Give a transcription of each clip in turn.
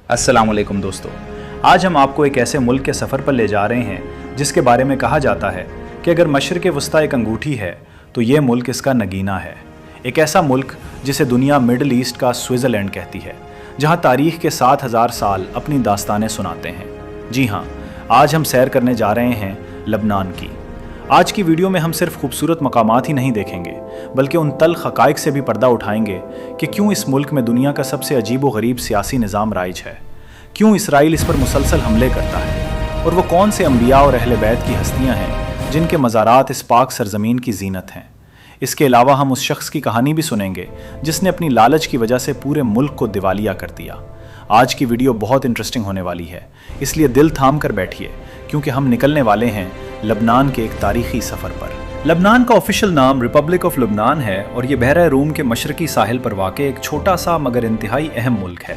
अस्सलाम वालेकुम दोस्तों, आज हम आपको एक ऐसे मुल्क के सफ़र पर ले जा रहे हैं जिसके बारे में कहा जाता है कि अगर मशरिक़ वस्ता एक अंगूठी है तो ये मुल्क इसका नगीना है। एक ऐसा मुल्क जिसे दुनिया मिडल ईस्ट का स्विट्ज़रलैंड कहती है, जहाँ तारीख़ के 7000 साल अपनी दास्तानें सुनाते हैं। जी हाँ, आज हम सैर करने जा रहे हैं लबनान की। आज की वीडियो में हम सिर्फ खूबसूरत मकामात ही नहीं देखेंगे, बल्कि उन तल्ख़ हक़ाइक़ से भी पर्दा उठाएंगे कि क्यों इस मुल्क में दुनिया का सबसे अजीब व गरीब सियासी निज़ाम राइज है, क्यों इसराइल इस पर मुसलसल हमले करता है, और वो कौन से अंबिया और अहले बैत की हस्तियाँ हैं जिनके मज़ारात इस पाक सरज़मीन की ज़ीनत हैं। इसके अलावा हम उस शख्स की कहानी भी सुनेंगे जिसने अपनी लालच की वजह से पूरे मुल्क को दिवालिया कर दिया। आज की वीडियो बहुत इंटरेस्टिंग होने वाली है, इसलिए दिल थाम कर बैठिए क्योंकि हम निकलने वाले हैं लबनान के एक तारीखी सफ़र पर। लबनान का ऑफिशियल नाम रिपब्लिक ऑफ लबनान है और ये बहरा रूम के मशरकी साहिल पर वाक़े एक छोटा सा मगर इंतहाई अहम मुल्क है।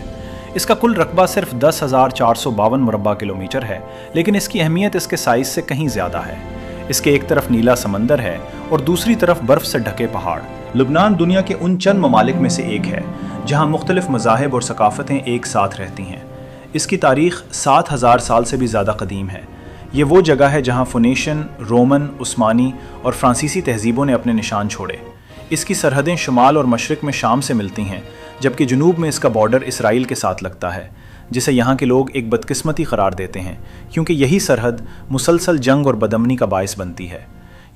इसका कुल रकबा सिर्फ 10,452 मुरब्बा किलोमीटर है, लेकिन इसकी अहमियत इसके साइज़ से कहीं ज़्यादा है। इसके एक तरफ नीला समंदर है और दूसरी तरफ बर्फ़ से ढके पहाड़। लबनान दुनिया के उन चंद ममालिक में से एक है जहाँ मुख्तलिफ मज़ाहिब और सकाफ़तें एक साथ रहती हैं। इसकी तारीख़ 7,000 साल से भी ज़्यादा कदीम है। ये वो जगह है जहाँ फ़ोनीशियन, रोमन, उस्मानी और फ्रांसीसी तहज़ीबों ने अपने निशान छोड़े। इसकी सरहदें शुमाल और मशरिक़ में शाम से मिलती हैं, जबकि जनूब में इसका बॉर्डर इसराइल के साथ लगता है, जिसे यहाँ के लोग एक बदकिस्मती करार देते हैं क्योंकि यही सरहद मुसलसल जंग और बदअमनी का बायस बनती है।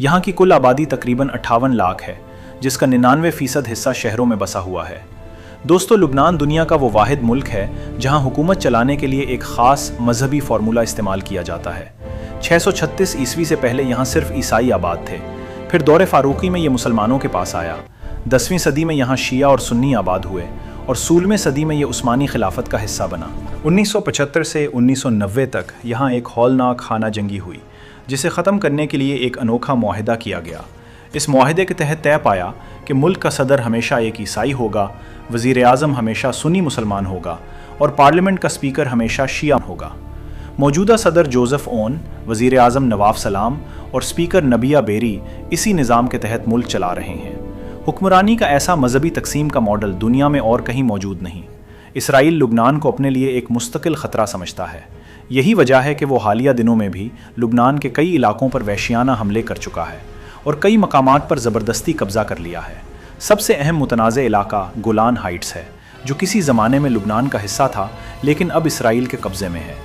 यहाँ की कुल आबादी तकरीबन 58 लाख है, जिसका 99% हिस्सा शहरों में बसा हुआ है। दोस्तों, लबनान दुनिया का वो वाहिद मुल्क है जहाँ हुकूमत चलाने के लिए एक ख़ास मजहबी फार्मूला इस्तेमाल किया जाता है। 636 ईस्वी से पहले यहाँ सिर्फ ईसाई आबाद थे, फिर दौरे फ़ारूक़ी में ये मुसलमानों के पास आया। 10वीं सदी में यहाँ शिया और सुन्नी आबाद हुए और 16वीं सदी में ये उस्मानी खिलाफत का हिस्सा बना। 1975 से 1990 तक यहाँ एक हौलनाक खाना जंगी हुई, जिसे ख़त्म करने के लिए एक अनोखा मुआहिदा किया गया। इस मुआहिदे के तहत तय पाया कि मुल्क का सदर हमेशा एक ईसाई होगा, वज़ीर आज़म हमेशा सुन्नी मुसलमान होगा और पार्लियामेंट का स्पीकर हमेशा शिया होगा। मौजूदा सदर जोसेफ ओन, वज़ीर आज़म नवाफ सलाम और स्पीकर नबिया बेरी इसी निज़ाम के तहत मुल्क चला रहे हैं। हुक्मरानी का ऐसा मजहबी तकसीम का मॉडल दुनिया में और कहीं मौजूद नहीं। इसराइल लबनान को अपने लिए एक मुस्तकिल ख़तरा समझता है। यही वजह है कि वो हालिया दिनों में भी लबनान के कई इलाकों पर वहशियाना हमले कर चुका है और कई मकामात पर ज़बरदस्ती कब्ज़ा कर लिया है। सबसे अहम मुतनाज़ इलाका गोलान हाइट्स है, जो किसी ज़माने में लबनान का हिस्सा था लेकिन अब इसराइल के कब्ज़े में है।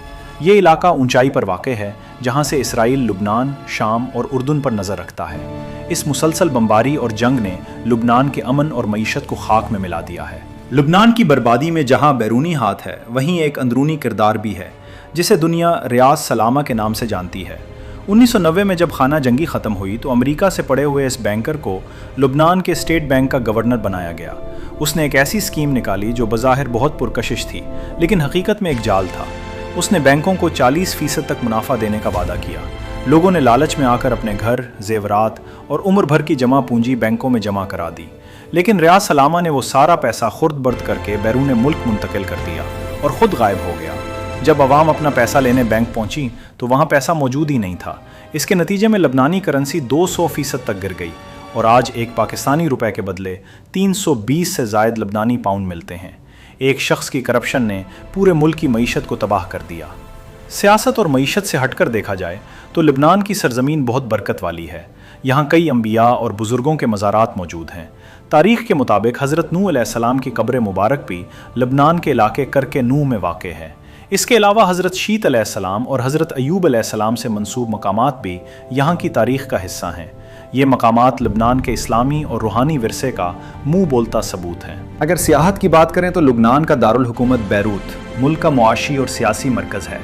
ये इलाका ऊंचाई पर वाक़ है जहाँ से इसराइल लबनान, शाम और उर्दन पर नज़र रखता है। इस मुसलसल बमबारी और जंग ने लबनान के अमन और मईशत को खाक में मिला दिया है। लबनान की बर्बादी में जहाँ बैरूनी हाथ है, वहीं एक अंदरूनी किरदार भी है जिसे दुनिया रियाज सलामा के नाम से जानती है। 1990 में जब खाना जंगी ख़त्म हुई तो अमेरिका से पड़े हुए इस बैंकर को लबनान के स्टेट बैंक का गवर्नर बनाया गया। उसने एक ऐसी स्कीम निकाली जो बज़ाहिर बहुत पुरकशिश थी, लेकिन हकीकत में एक जाल था। उसने बैंकों को 40% तक मुनाफा देने का वादा किया। लोगों ने लालच में आकर अपने घर, जेवरात और उम्र भर की जमा पूंजी बैंकों में जमा करा दी, लेकिन रियाज सलामा ने वो सारा पैसा खुर्द बर्द करके बैरून मुल्क मुंतकिल कर दिया और ख़ुद गायब हो गया। जब अवाम अपना पैसा लेने बैंक पहुंची तो वहां पैसा मौजूद ही नहीं था। इसके नतीजे में लबनानी करेंसी 200% तक गिर गई और आज एक पाकिस्तानी रुपए के बदले 320 से ज़ायद लबनानी पाउंड मिलते हैं। एक शख्स की करप्शन ने पूरे मुल्क की मईशत को तबाह कर दिया। सियासत और मईशत से हटकर देखा जाए तो लबनान की सरजमीन बहुत बरकत वाली है। यहाँ कई अंबिया और बुज़ुर्गों के मज़ारात मौजूद हैं। तारीख़ के मुताबिक हज़रत नूह अलैहिस्सलाम की कब्र मुबारक भी लबनान के इलाके करके नूह में वाक़ है। इसके अलावा हज़रत शीत अलैहिस्सलाम और हज़रत अयूब अलैहिस्सलाम से मंसूब मकामात भी यहाँ की तारीख़ का हिस्सा हैं। ये मकामात लबनान के इस्लामी और रूहानी विरसे का मुँह बोलता सबूत हैं। अगर सियाहत की बात करें तो लबनान का दारुल हुकूमत बैरूत मुल्क का मुआशी और सियासी मरकज़ है।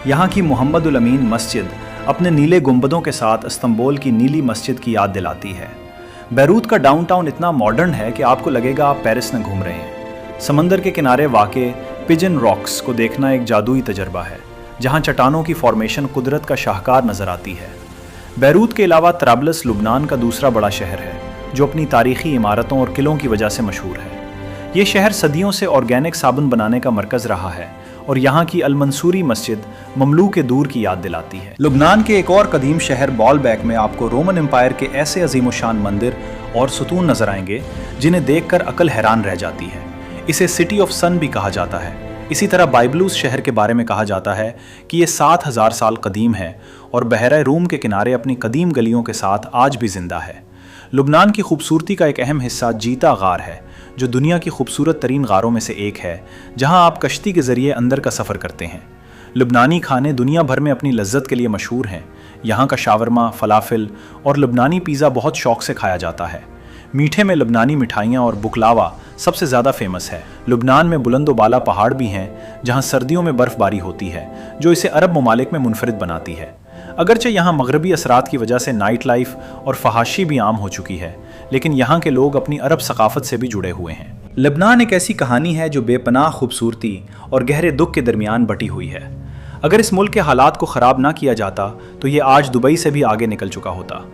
यहाँ की मोहम्मदुल अमीन मस्जिद अपने नीले गुंबदों के साथ इस्तांबुल की नीली मस्जिद की याद दिलाती है। बैरूत का डाउनटाउन इतना मॉडर्न है कि आपको लगेगा आप पेरिस में घूम रहे हैं। समंदर के किनारे वाक़े पिजन रॉक्स को देखना एक जादुई तजर्बा है, जहाँ चट्टानों की फॉर्मेशन कुदरत का शाहकार नज़र आती है। बैरूत के अलावा तराबलस लबनान का दूसरा बड़ा शहर है, जो अपनी तारीख़ी इमारतों और किलों की वजह से मशहूर है। ये शहर सदियों से ऑर्गेनिक साबुन बनाने का मरकज़ रहा है और यहाँ की अल-मंसूरी मस्जिद ममलूक दूर की याद दिलाती है। लबनान के एक और कदीम शहर बॉलबैक में आपको रोमन एम्पायर के ऐसे अजीमोशान मंदिर और सुतून नजर आएंगे जिन्हें देखकर अकल हैरान रह जाती है। इसे सिटी ऑफ सन भी कहा जाता है। इसी तरह बाइबलूस शहर के बारे में कहा जाता है कि ये 7000 साल कदीम है और बहरा रूम के किनारे अपनी कदीम गलियों के साथ आज भी जिंदा है। लुबनान की खूबसूरती का एक अहम हिस्सा जीता गार है, जो दुनिया की खूबसूरत तरीन गारों में से एक है, जहां आप कश्ती के जरिए अंदर का सफ़र करते हैं। लुबनानी खाने दुनिया भर में अपनी लज्जत के लिए मशहूर हैं। यहाँ का शावरमा, फलाफिल और लुबनानी पिज़्ज़ा बहुत शौक से खाया जाता है। मीठे में लुबनानी मिठाइयाँ और बुकलावा सबसे ज़्यादा फेमस है। लुबनान में बुलंद बाला पहाड़ भी हैं, जहाँ सर्दियों में बर्फ़बारी होती है, जो इसे अरब ममालिक में मुनफरिद बनाती है। अगरचे यहाँ मगरबी असरात की वजह से नाइट लाइफ और फहाशी भी आम हो चुकी है, लेकिन यहाँ के लोग अपनी अरब सकाफत से भी जुड़े हुए हैं। लबनान एक ऐसी कहानी है जो बेपनाह खूबसूरती और गहरे दुख के दरमियान बटी हुई है। अगर इस मुल्क के हालात को ख़राब ना किया जाता तो ये आज दुबई से भी आगे निकल चुका होता।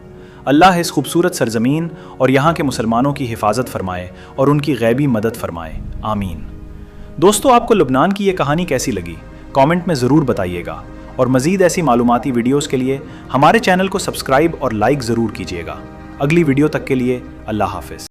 अल्लाह इस खूबसूरत सरजमीन और यहाँ के मुसलमानों की हिफाजत फरमाए और उनकी गैबी मदद फरमाए, आमीन। दोस्तों, आपको लुबनान की ये कहानी कैसी लगी? कमेंट में ज़रूर बताइएगा और मज़ीद ऐसी मालूमाती वीडियोज़ के लिए हमारे चैनल को सब्सक्राइब और लाइक ज़रूर कीजिएगा। अगली वीडियो तक के लिए अल्लाह हाफ़िज़।